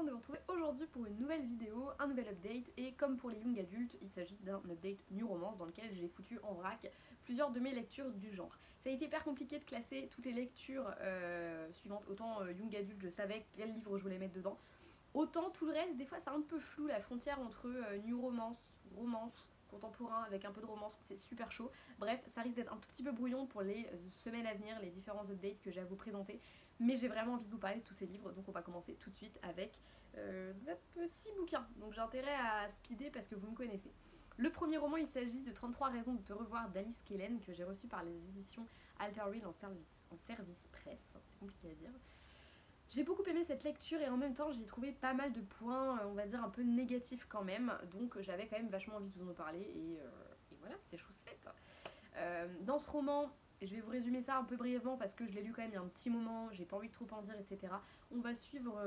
contente de vous retrouver aujourd'hui pour une nouvelle vidéo, un nouvel update, et comme pour les young adultes, il s'agit d'un update New Romance dans lequel j'ai foutu en vrac plusieurs de mes lectures du genre. Ça a été hyper compliqué de classer toutes les lectures suivantes, autant young adulte je savais quel livre je voulais mettre dedans, autant tout le reste des fois c'est un peu flou la frontière entre New Romance, romance, contemporain avec un peu de romance, c'est super chaud. Bref, ça risque d'être un tout petit peu brouillon pour les semaines à venir, les différents updates que j'ai à vous présenter. Mais j'ai vraiment envie de vous parler de tous ces livres, donc on va commencer tout de suite avec 6 bouquins. Donc j'ai intérêt à speeder parce que vous me connaissez. Le premier roman, il s'agit de 33 raisons de te revoir d'Alice Kellen, que j'ai reçu par les éditions Alter Wheel en service presse, c'est compliqué à dire. J'ai beaucoup aimé cette lecture et en même temps j'ai trouvé pas mal de points, on va dire un peu négatifs quand même, donc j'avais quand même vachement envie de vous en parler et voilà, c'est chose faite. Dans ce roman, je vais vous résumer ça un peu brièvement parce que je l'ai lu quand même il y a un petit moment, j'ai pas envie de trop en dire, etc. On va suivre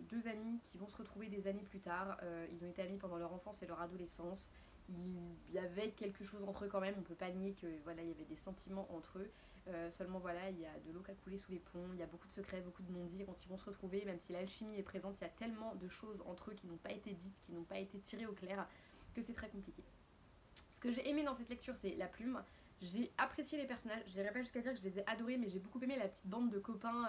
deux amis qui vont se retrouver des années plus tard. Ils ont été amis pendant leur enfance et leur adolescence. Il y avait quelque chose entre eux quand même, on peut pas nier que voilà, il y avait des sentiments entre eux. Seulement voilà, il y a de l'eau qui a coulé sous les ponts, il y a beaucoup de secrets, beaucoup de non-dits quand ils vont se retrouver, même si l'alchimie est présente, il y a tellement de choses entre eux qui n'ont pas été dites, qui n'ont pas été tirées au clair, que c'est très compliqué. Ce que j'ai aimé dans cette lecture, c'est la plume. J'ai apprécié les personnages, j'irai pas jusqu'à dire que je les ai adorés, mais j'ai beaucoup aimé la petite bande de copains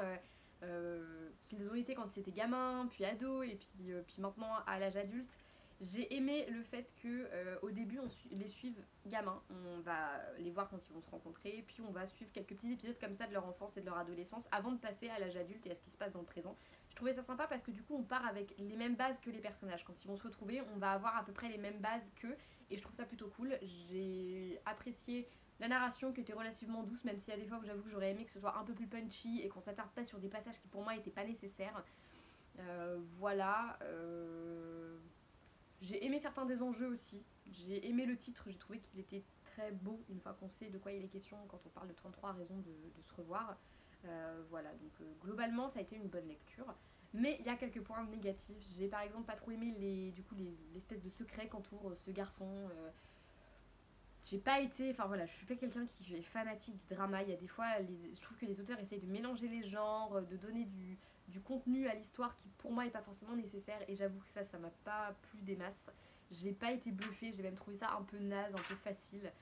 qu'ils ont été quand ils étaient gamins, puis ados, et puis maintenant à l'âge adulte. J'ai aimé le fait que au début on les suive gamins, on va les voir quand ils vont se rencontrer, puis on va suivre quelques petits épisodes comme ça de leur enfance et de leur adolescence avant de passer à l'âge adulte et à ce qui se passe dans le présent. Je trouvais ça sympa parce que du coup on part avec les mêmes bases que les personnages. Quand ils vont se retrouver, on va avoir à peu près les mêmes bases qu'eux et je trouve ça plutôt cool. J'ai apprécié la narration qui était relativement douce, même s'il y a des fois où j'avoue que j'aurais aimé que ce soit un peu plus punchy et qu'on s'attarde pas sur des passages qui pour moi n'étaient pas nécessaires. Voilà. J'ai aimé certains des enjeux aussi. J'ai aimé le titre, j'ai trouvé qu'il était très beau une fois qu'on sait de quoi il est question quand on parle de 33 raisons de se revoir. Voilà, donc globalement ça a été une bonne lecture. Mais il y a quelques points négatifs. J'ai par exemple pas trop aimé l'espèce de secret qu'entoure ce garçon. J'ai pas été, enfin voilà, je suis pas quelqu'un qui est fanatique du drama. Il y a des fois, je trouve que les auteurs essayent de mélanger les genres, de donner du contenu à l'histoire qui pour moi est pas forcément nécessaire. Et j'avoue que ça m'a pas plu des masses. J'ai pas été bluffée, j'ai même trouvé ça un peu naze, un peu facile.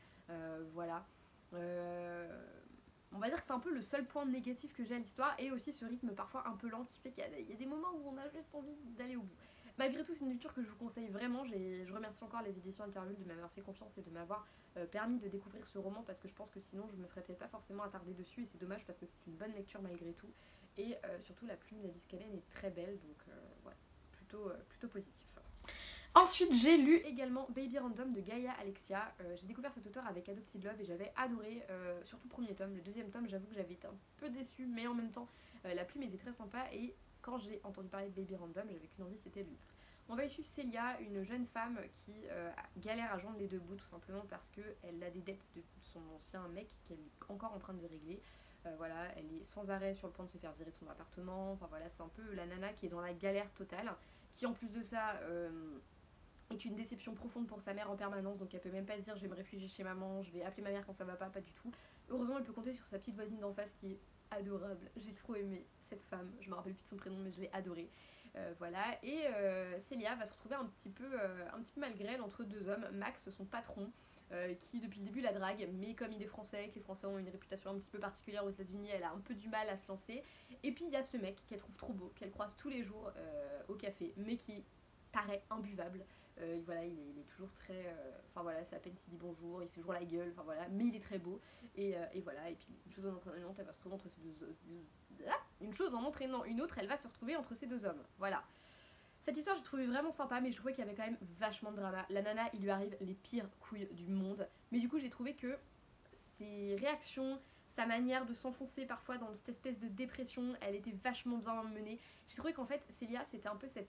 Voilà. On va dire que c'est un peu le seul point négatif que j'ai à l'histoire et aussi ce rythme parfois un peu lent qui fait qu'il y a des moments où on a juste envie d'aller au bout. Malgré tout, c'est une lecture que je vous conseille vraiment. Je remercie encore les éditions Interlude de m'avoir fait confiance et de m'avoir permis de découvrir ce roman parce que je pense que sinon je me serais peut-être pas forcément attardée dessus et c'est dommage parce que c'est une bonne lecture malgré tout. Et surtout la plume d'Alice Kellen est très belle donc ouais, plutôt positif. Ensuite, j'ai lu également Baby Random de Gaia Alexia. J'ai découvert cet auteur avec Adopted Love et j'avais adoré, surtout le premier tome. Le deuxième tome, j'avoue que j'avais été un peu déçue, mais en même temps, la plume était très sympa et quand j'ai entendu parler de Baby Random, j'avais qu'une envie, c'était de lire. On va y suivre Célia, une jeune femme qui galère à joindre les deux bouts tout simplement parce qu'elle a des dettes de son ancien mec qu'elle est encore en train de régler. Voilà, elle est sans arrêt sur le point de se faire virer de son appartement. Enfin voilà, c'est un peu la nana qui est dans la galère totale, qui en plus de ça est une déception profonde pour sa mère en permanence, donc elle peut même pas se dire je vais me réfugier chez maman, je vais appeler ma mère quand ça va pas du tout. Heureusement elle peut compter sur sa petite voisine d'en face qui est adorable, j'ai trop aimé cette femme, je me rappelle plus de son prénom mais je l'ai adorée. Voilà, et Célia va se retrouver un petit peu malgré elle entre deux hommes, Max son patron, qui depuis le début la drague, mais comme il est français, que les Français ont une réputation un petit peu particulière aux États-Unis, elle a un peu du mal à se lancer. Et puis il y a ce mec qu'elle trouve trop beau, qu'elle croise tous les jours au café, mais qui paraît imbuvable. Voilà, il est toujours très. Enfin voilà, c'est à peine s'il dit bonjour, il fait toujours la gueule, enfin voilà, mais il est très beau. Et voilà, et puis une chose en entraînant, elle va se retrouver entre ces deux. Une chose en entraînant une autre, elle va se retrouver entre ces deux hommes. Voilà. Cette histoire, j'ai trouvé vraiment sympa, mais je trouvais qu'il y avait quand même vachement de drama. La nana, il lui arrive les pires couilles du monde. Mais du coup, j'ai trouvé que ses réactions, sa manière de s'enfoncer parfois dans cette espèce de dépression, elle était vachement bien menée. J'ai trouvé qu'en fait, Célia, c'était un peu cette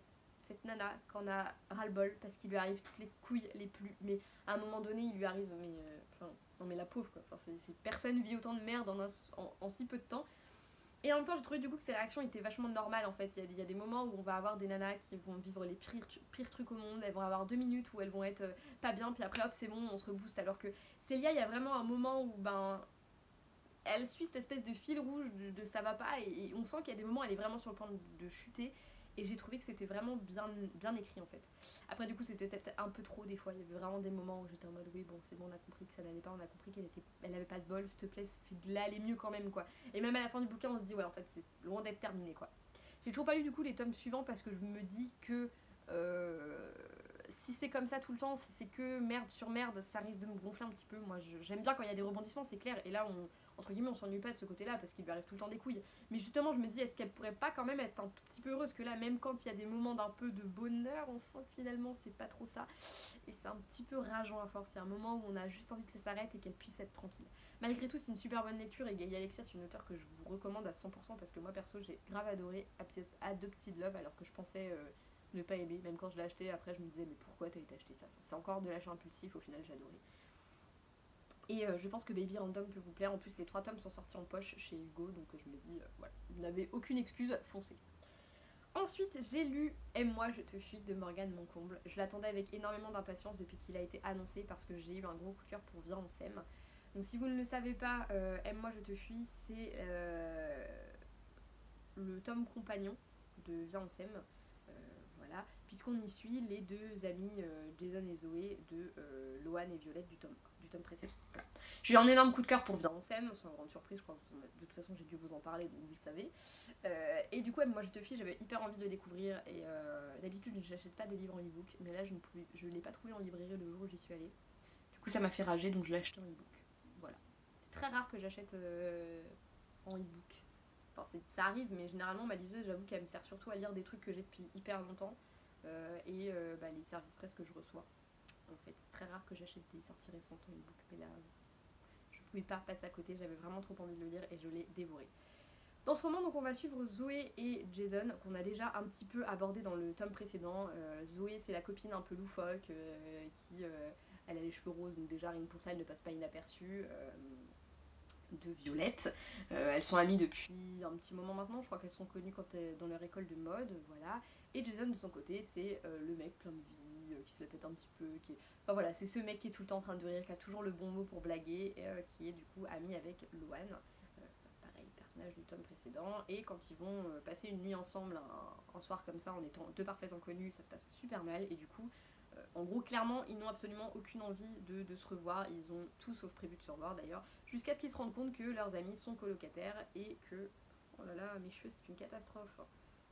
nana qu'on a ras-le-bol parce qu'il lui arrive toutes les couilles les plus. Mais à un moment donné, il lui arrive. Mais. Non, mais la pauvre quoi. Enfin, personne vit autant de merde en si peu de temps. Et en même temps, j'ai trouvé du coup que ces réactions étaient vachement normales en fait. Il y a des moments où on va avoir des nanas qui vont vivre les pires trucs au monde. Elles vont avoir 2 minutes où elles vont être pas bien, puis après hop, c'est bon, on se rebooste. Alors que Célia, il y a vraiment un moment où elle suit cette espèce de fil rouge de ça va pas et on sent qu'il y a des moments où elle est vraiment sur le point de chuter et j'ai trouvé que c'était vraiment bien écrit en fait. Après du coup c'était peut-être un peu trop des fois, il y avait vraiment des moments où j'étais en mode oui bon c'est bon on a compris que ça n'allait pas, on a compris elle avait pas de bol, s'il te plaît fais-la aller mieux quand même quoi. Et même à la fin du bouquin on se dit ouais en fait c'est loin d'être terminé quoi. J'ai toujours pas lu du coup les tomes suivants parce que je me dis que si c'est comme ça tout le temps, si c'est que merde sur merde, ça risque de me gonfler un petit peu. Moi j'aime bien quand il y a des rebondissements, c'est clair, et là entre guillemets on s'ennuie pas de ce côté là parce qu'il lui arrive tout le temps des couilles. Mais justement je me dis est-ce qu'elle pourrait pas quand même être un tout petit peu heureuse, que là même quand il y a des moments d'un peu de bonheur, on sent que finalement c'est pas trop ça. Et c'est un petit peu rageant à force, c'est un moment où on a juste envie que ça s'arrête et qu'elle puisse être tranquille. Malgré tout c'est une super bonne lecture et Gaïa Alexia c'est une auteure que je vous recommande à 100% parce que moi perso j'ai grave adoré Adopted Love alors que je pensais ne pas aimer, même quand je l'ai acheté après je me disais mais pourquoi t'as été acheter ça, c'est encore de l'achat impulsif, au final j'ai adoré. Et je pense que Baby Random peut vous plaire, en plus les 3 tomes sont sortis en poche chez Hugo, donc je me dis voilà, vous n'avez aucune excuse, foncez. Ensuite j'ai lu Aime-moi je te fuis de Morgane Moncomble, je l'attendais avec énormément d'impatience depuis qu'il a été annoncé parce que j'ai eu un gros coup de cœur pour Viens on s'aime. Donc si vous ne le savez pas, Aime-moi je te fuis c'est le tome compagnon de Viens on s'aime. Voilà, puisqu'on y suit les 2 amis Jason et Zoé de Loane et Violette du tome précédent. Voilà. J'ai eu un énorme coup de cœur pour Viens on s'aime, sans grande surprise, je crois que de toute façon j'ai dû vous en parler donc vous le savez. Et du coup moi je te fie, j'avais hyper envie de le découvrir et d'habitude je n'achète pas de livres en e-book, mais là je ne l'ai pas trouvé en librairie le jour où j'y suis allée. Du coup ça m'a fait rager donc je l'ai acheté en e-book. Voilà. C'est très rare que j'achète en e-book. Enfin, ça arrive, mais généralement ma liseuse, j'avoue qu'elle me sert surtout à lire des trucs que j'ai depuis hyper longtemps et les services presse que je reçois. En fait, c'est très rare que j'achète des sorties récentes en e-book, mais là, je pouvais pas passer à côté, j'avais vraiment trop envie de le lire et je l'ai dévoré. Dans ce roman, donc, on va suivre Zoé et Jason, qu'on a déjà un petit peu abordé dans le tome précédent. Zoé, c'est la copine un peu loufoque qui elle a les cheveux roses, donc déjà rien que pour ça, elle ne passe pas inaperçue. De Violette. Elles sont amies depuis un petit moment maintenant, je crois qu'elles sont connues dans leur école de mode, voilà. Et Jason de son côté, c'est le mec plein de vie, qui se la pète un petit peu, qui est... Enfin voilà, c'est ce mec qui est tout le temps en train de rire, qui a toujours le bon mot pour blaguer, qui est du coup ami avec Loane. Pareil, personnage du tome précédent, et quand ils vont passer une nuit ensemble, un soir comme ça, en étant 2 parfaits inconnus, ça se passe super mal, et du coup, en gros, clairement, ils n'ont absolument aucune envie de se revoir. Ils ont tout sauf prévu de se revoir d'ailleurs, jusqu'à ce qu'ils se rendent compte que leurs amis sont colocataires et que... Oh là là, mes cheveux, c'est une catastrophe.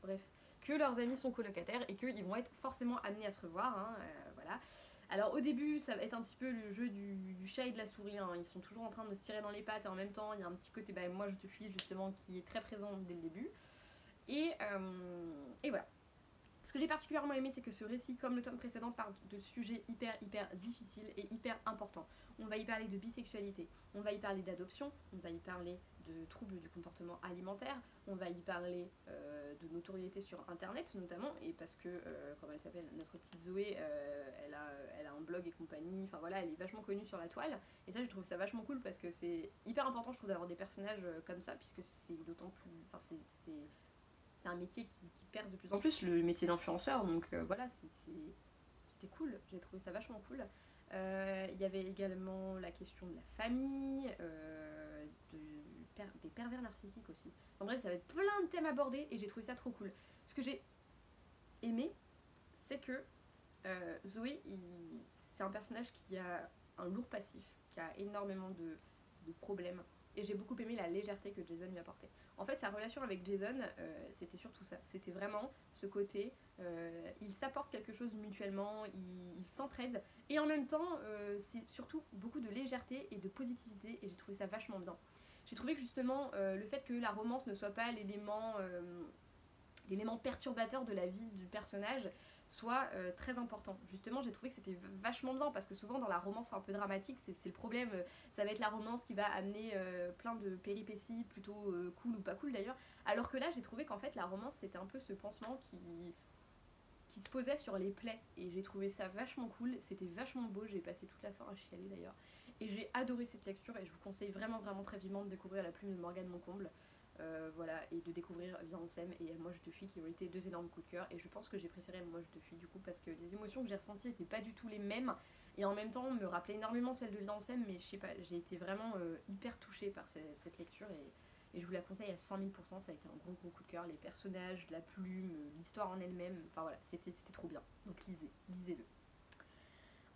Bref, que leurs amis sont colocataires et qu'ils vont être forcément amenés à se revoir. Hein, voilà. Alors au début, ça va être un petit peu le jeu du chat et de la souris. Hein. Ils sont toujours en train de se tirer dans les pattes et en même temps, il y a un petit côté, moi je te fuis justement, qui est très présent dès le début. Et voilà. Ce que j'ai particulièrement aimé, c'est que ce récit, comme le tome précédent, parle de sujets hyper difficiles et hyper importants. On va y parler de bisexualité, on va y parler d'adoption, on va y parler de troubles du comportement alimentaire, on va y parler de notoriété sur internet notamment, et parce que, comme elle s'appelle, notre petite Zoé, elle a un blog et compagnie, enfin voilà, elle est vachement connue sur la toile, et ça je trouve ça vachement cool parce que c'est hyper important je trouve d'avoir des personnages comme ça, puisque c'est d'autant plus... Enfin c'est un métier qui perce de plus en plus, le métier d'influenceur, donc voilà, c'était cool, j'ai trouvé ça vachement cool. Il y avait également la question de la famille, des pervers narcissiques aussi. En bref, ça va être plein de thèmes abordés et j'ai trouvé ça trop cool. Ce que j'ai aimé, c'est que Zoé, c'est un personnage qui a un lourd passif, qui a énormément de problèmes. Et j'ai beaucoup aimé la légèreté que Jason lui apportait. En fait, sa relation avec Jason, c'était surtout ça. C'était vraiment ce côté, ils s'apportent quelque chose mutuellement, ils s'entraident. Et en même temps, c'est surtout beaucoup de légèreté et de positivité. Et j'ai trouvé ça vachement bien. J'ai trouvé que justement, le fait que la romance ne soit pas l'élément perturbateur de la vie du personnage soit très important. Justement, j'ai trouvé que c'était vachement bien parce que souvent dans la romance un peu dramatique, c'est le problème, ça va être la romance qui va amener plein de péripéties plutôt cool ou pas cool d'ailleurs, alors que là j'ai trouvé qu'en fait la romance c'était un peu ce pansement qui se posait sur les plaies et j'ai trouvé ça vachement cool, c'était vachement beau, j'ai passé toute la fin à chialer d'ailleurs et j'ai adoré cette lecture et je vous conseille vraiment très vivement de découvrir La plume de Morgane Moncomble. Voilà, et de découvrir Viens on s'aime et Moi je te fuis qui ont été 2 énormes coups de cœur et je pense que j'ai préféré Moi je te fuis du coup parce que les émotions que j'ai ressenties n'étaient pas du tout les mêmes et en même temps me rappelaient énormément celles de Viens on s'aime, mais je sais pas, j'ai été vraiment hyper touchée par cette lecture et et je vous la conseille à 100 000%. Ça a été un gros coup de cœur, les personnages, la plume, l'histoire en elle-même, enfin voilà, c'était trop bien. Donc lisez-le.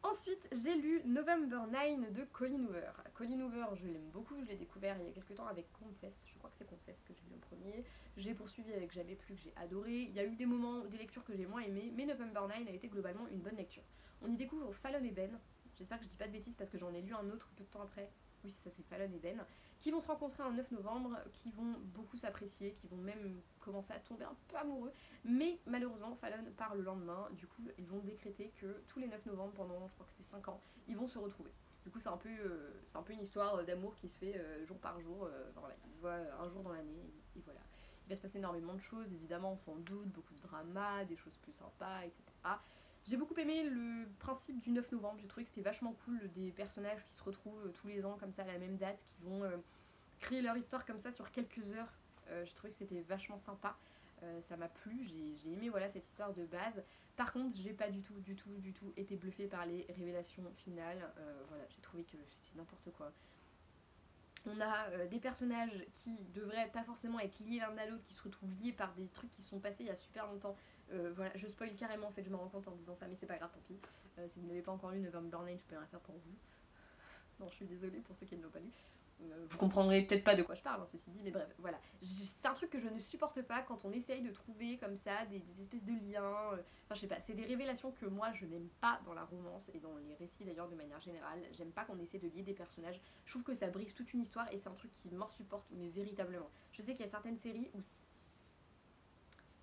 Ensuite, j'ai lu November 9 de Colleen Hoover. Colleen Hoover, je l'aime beaucoup, je l'ai découvert il y a quelques temps avec Confess, je crois que c'est Confess que j'ai lu en premier. J'ai poursuivi avec Jamais plus, que j'ai adoré. Il y a eu des moments, des lectures que j'ai moins aimées, mais November 9 a été globalement une bonne lecture. On y découvre Fallon et Ben, j'espère que je dis pas de bêtises parce que j'en ai lu un autre peu de temps après. Oui, c'est ça, c'est Fallon et Ben, qui vont se rencontrer un 9 novembre, qui vont beaucoup s'apprécier, qui vont même commencer à tomber un peu amoureux. Mais malheureusement, Fallon part le lendemain, du coup, ils vont décréter que tous les 9 novembre, pendant je crois que c'est 5 ans, ils vont se retrouver. Du coup, c'est un peu une histoire d'amour qui se fait jour par jour. Voilà, ils se voient un jour dans l'année, et voilà. Il va se passer énormément de choses, évidemment, on s'en doute, beaucoup de drama, des choses plus sympas, etc. J'ai beaucoup aimé le principe du 9 novembre, j'ai trouvé que c'était vachement cool, des personnages qui se retrouvent tous les ans comme ça à la même date, qui vont créer leur histoire comme ça sur quelques heures. J'ai trouvé que c'était vachement sympa, ça m'a plu, j'ai aimé voilà, cette histoire de base. Par contre, j'ai pas du tout été bluffée par les révélations finales, voilà, j'ai trouvé que c'était n'importe quoi. On a des personnages qui devraient pas forcément être liés l'un à l'autre, qui se retrouvent liés par des trucs qui sont passés il y a super longtemps. Voilà, je spoil carrément en fait, je me rends compte en disant ça, mais c'est pas grave, tant pis. Si vous n'avez pas encore lu November 9, je peux rien faire pour vous. Non, je suis désolée pour ceux qui ne l'ont pas lu. Vous comprendrez peut-être pas de quoi je parle, hein, ceci dit, mais bref, voilà. C'est un truc que je ne supporte pas quand on essaye de trouver comme ça des espèces de liens. Enfin, je sais pas, c'est des révélations que moi je n'aime pas dans la romance et dans les récits d'ailleurs de manière générale. J'aime pas qu'on essaie de lier des personnages. Je trouve que ça brise toute une histoire et c'est un truc qui m'insupporte, mais véritablement. Je sais qu'il y a certaines séries où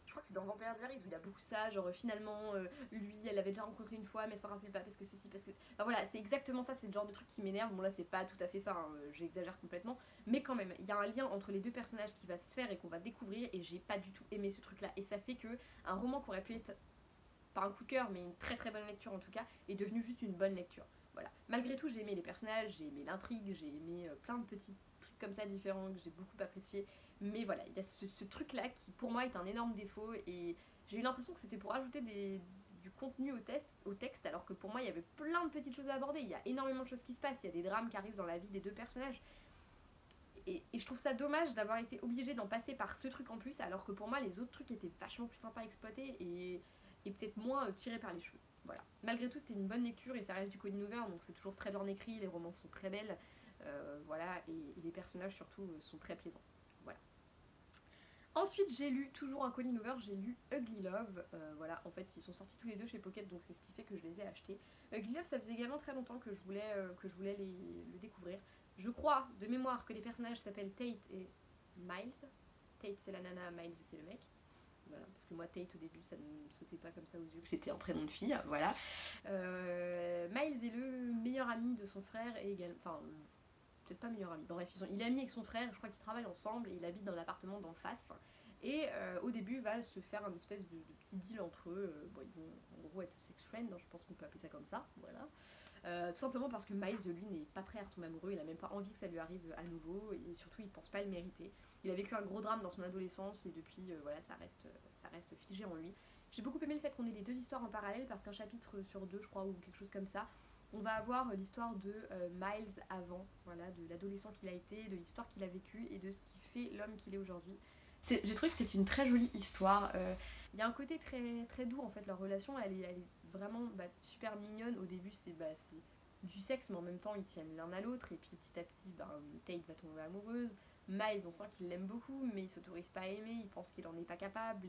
je crois que c'est dans Vampire Diaries où il y a beaucoup ça, genre finalement lui elle l'avait déjà rencontré une fois mais elle s'en rappelait pas parce que ceci, parce que... Enfin voilà, c'est exactement ça, c'est le genre de truc qui m'énerve. Bon là c'est pas tout à fait ça, hein, j'exagère complètement, mais quand même, il y a un lien entre les deux personnages qui va se faire et qu'on va découvrir et j'ai pas du tout aimé ce truc là. Et ça fait que un roman qui aurait pu être, pas un coup de cœur mais une très très bonne lecture en tout cas, est devenu juste une bonne lecture. Voilà. Malgré tout j'ai aimé les personnages, j'ai aimé l'intrigue, j'ai aimé plein de petits trucs comme ça différents que j'ai beaucoup apprécié. Mais voilà, il y a ce truc-là qui pour moi est un énorme défaut et j'ai eu l'impression que c'était pour ajouter du contenu au texte alors que pour moi il y avait plein de petites choses à aborder. Il y a énormément de choses qui se passent, il y a des drames qui arrivent dans la vie des deux personnages. Et je trouve ça dommage d'avoir été obligé d'en passer par ce truc en plus alors que pour moi les autres trucs étaient vachement plus sympas à exploiter et peut-être moins tirés par les cheveux. Voilà. Malgré tout, c'était une bonne lecture et ça reste du Colleen Hoover, donc c'est toujours très bien écrit, les romans sont très belles, voilà, et les personnages surtout sont très plaisants. Voilà. Ensuite, j'ai lu, toujours un Colleen Hoover, j'ai lu Ugly Love. Voilà, en fait, ils sont sortis tous les deux chez Pocket, donc c'est ce qui fait que je les ai achetés. Ugly Love, ça faisait également très longtemps que je voulais le découvrir. Je crois, de mémoire, que les personnages s'appellent Tate et Miles. Tate, c'est la nana, Miles, c'est le mec. Voilà, parce que moi Tate au début ça ne me sautait pas comme ça aux yeux que c'était un prénom de fille, voilà. Miles est le meilleur ami de son frère et également, enfin peut-être pas meilleur ami, bref il est ami avec son frère, je crois qu'ils travaillent ensemble et il habite dans l'appartement d'en face. Et au début va se faire un espèce de petit deal entre eux, bon, ils vont en gros être sex friends, hein, je pense qu'on peut appeler ça comme ça, voilà. Tout simplement parce que Miles, lui, n'est pas prêt à retomber amoureux, il a même pas envie que ça lui arrive à nouveau, et surtout il pense pas le mériter. Il a vécu un gros drame dans son adolescence, et depuis, voilà, ça reste figé en lui. J'ai beaucoup aimé le fait qu'on ait les deux histoires en parallèle, parce qu'un chapitre sur deux, je crois, ou quelque chose comme ça, on va avoir l'histoire de Miles avant, voilà, de l'adolescent qu'il a été, de l'histoire qu'il a vécue, et de ce qui fait l'homme qu'il est aujourd'hui. J'ai trouvé que c'est une très jolie histoire. Il y a un côté très, très doux en fait, leur relation, elle est vraiment super mignonne. Au début, c'est du sexe, mais en même temps, ils tiennent l'un à l'autre. Et puis petit à petit, Tate va tomber amoureuse. Miles, on sent qu'il l'aime beaucoup, mais il s'autorise pas à aimer. Il pense qu'il en est pas capable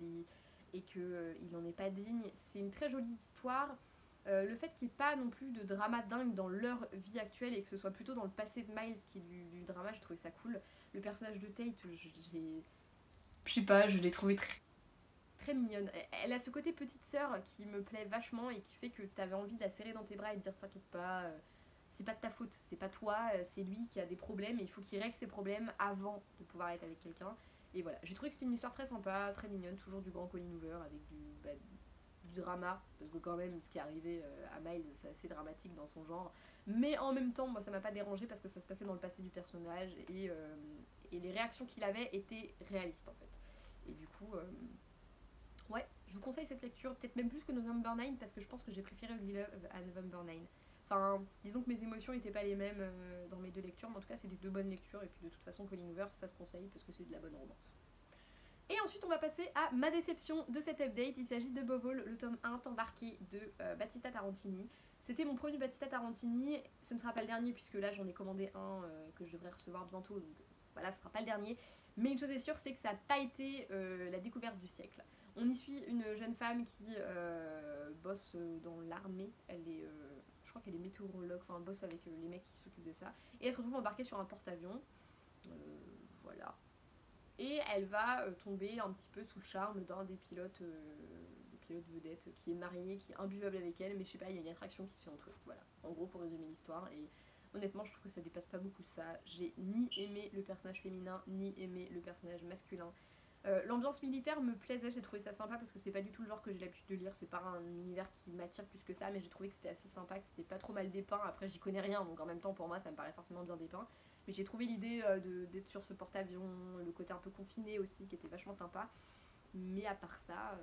et qu'il en est pas digne. C'est une très jolie histoire. Le fait qu'il n'y ait pas non plus de drama dingue dans leur vie actuelle et que ce soit plutôt dans le passé de Miles qui est du drama, j'ai trouvé ça cool. Le personnage de Tate, je sais pas, je l'ai trouvé très mignonne. Elle a ce côté petite sœur qui me plaît vachement et qui fait que t'avais envie de la serrer dans tes bras et de dire t'inquiète pas, c'est pas de ta faute, c'est pas toi, c'est lui qui a des problèmes et il faut qu'il règle ses problèmes avant de pouvoir être avec quelqu'un. Et voilà, j'ai trouvé que c'était une histoire très sympa, très mignonne, toujours du grand Colleen Hoover avec du drama, parce que quand même ce qui est arrivé à Miles c'est assez dramatique dans son genre, mais en même temps moi ça m'a pas dérangé parce que ça se passait dans le passé du personnage et les réactions qu'il avait étaient réalistes en fait. Et du coup, ouais, je vous conseille cette lecture, peut-être même plus que November 9 parce que je pense que j'ai préféré Ugly Love à November 9. Enfin, disons que mes émotions n'étaient pas les mêmes dans mes deux lectures, mais en tout cas c'était deux bonnes lectures, et puis de toute façon Collingverse ça se conseille parce que c'est de la bonne romance. Et ensuite on va passer à ma déception de cet update, il s'agit de Above All, le tome 1 embarqué de Battista Tarantini. C'était mon premier Battista Tarantini, ce ne sera pas le dernier puisque là j'en ai commandé un que je devrais recevoir bientôt, donc voilà, ce sera pas le dernier. Mais une chose est sûre, c'est que ça n'a pas été la découverte du siècle. On y suit une jeune femme qui bosse dans l'armée, elle est, je crois qu'elle est météorologue, enfin elle bosse avec les mecs qui s'occupent de ça, et elle se retrouve embarquée sur un porte-avions, voilà. Et elle va tomber un petit peu sous le charme d'un des pilotes vedettes qui est marié, qui est imbuvable avec elle, mais je sais pas, il y a une attraction qui se fait entre eux. Voilà, en gros pour résumer l'histoire. Et honnêtement, je trouve que ça dépasse pas beaucoup ça. J'ai ni aimé le personnage féminin, ni aimé le personnage masculin. L'ambiance militaire me plaisait, j'ai trouvé ça sympa parce que c'est pas du tout le genre que j'ai l'habitude de lire, c'est pas un univers qui m'attire plus que ça, mais j'ai trouvé que c'était assez sympa, que c'était pas trop mal dépeint. Après j'y connais rien, donc en même temps pour moi ça me paraît forcément bien dépeint. Mais j'ai trouvé l'idée d'être sur ce porte-avions, le côté un peu confiné aussi qui était vachement sympa. Mais à part ça,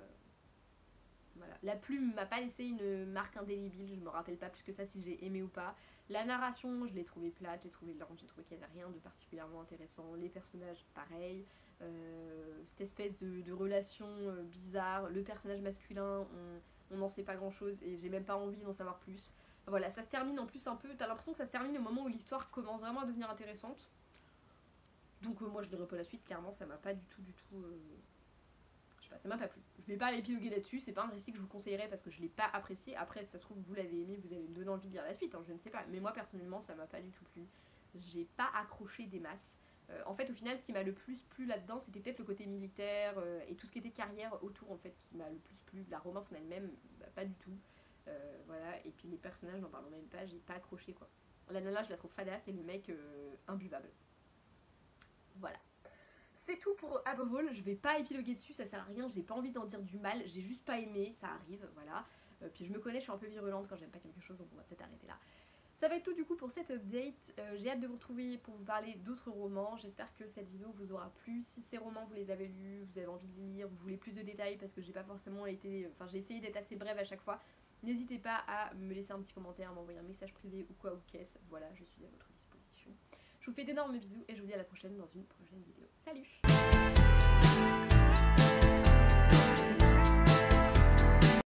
voilà. La plume m'a pas laissé une marque indélébile, je me rappelle pas plus que ça si j'ai aimé ou pas. La narration, je l'ai trouvée plate, j'ai trouvé lente, j'ai trouvé qu'il y avait rien de particulièrement intéressant. Les personnages, pareil. Cette espèce de relation bizarre. Le personnage masculin, on n'en sait pas grand chose et j'ai même pas envie d'en savoir plus. Voilà, ça se termine en plus un peu, t'as l'impression que ça se termine au moment où l'histoire commence vraiment à devenir intéressante. Donc moi je dirais pas la suite, clairement ça m'a pas du tout, je sais pas, ça m'a pas plu. Je vais pas épiloguer là-dessus, c'est pas un récit que je vous conseillerais parce que je l'ai pas apprécié. Après ça se trouve vous l'avez aimé, vous allez me donner envie de lire la suite, hein, je ne sais pas. Mais moi personnellement ça m'a pas du tout plu. J'ai pas accroché des masses. En fait au final ce qui m'a le plus plu là-dedans c'était peut-être le côté militaire et tout ce qui était carrière autour en fait qui m'a le plus plu. La romance en elle-même, bah, pas du tout. Voilà, et puis les personnages, n'en parlons même pas, j'ai pas accroché quoi. La nana, je la trouve fadasse et le mec imbuvable. Voilà. C'est tout pour Above All, je vais pas épiloguer dessus, ça sert à rien, j'ai pas envie d'en dire du mal, j'ai juste pas aimé, ça arrive, voilà. Puis je me connais, je suis un peu virulente quand j'aime pas quelque chose, donc on va peut-être arrêter là. Ça va être tout du coup pour cette update, j'ai hâte de vous retrouver pour vous parler d'autres romans, j'espère que cette vidéo vous aura plu. Si ces romans vous les avez lus, vous avez envie de les lire, vous voulez plus de détails parce que j'ai pas forcément été, enfin j'ai essayé d'être assez brève à chaque fois, n'hésitez pas à me laisser un petit commentaire, m'envoyer un message privé ou quoi ou qu'est-ce, voilà, je suis à votre disposition. Je vous fais d'énormes bisous et je vous dis à la prochaine dans une prochaine vidéo. Salut!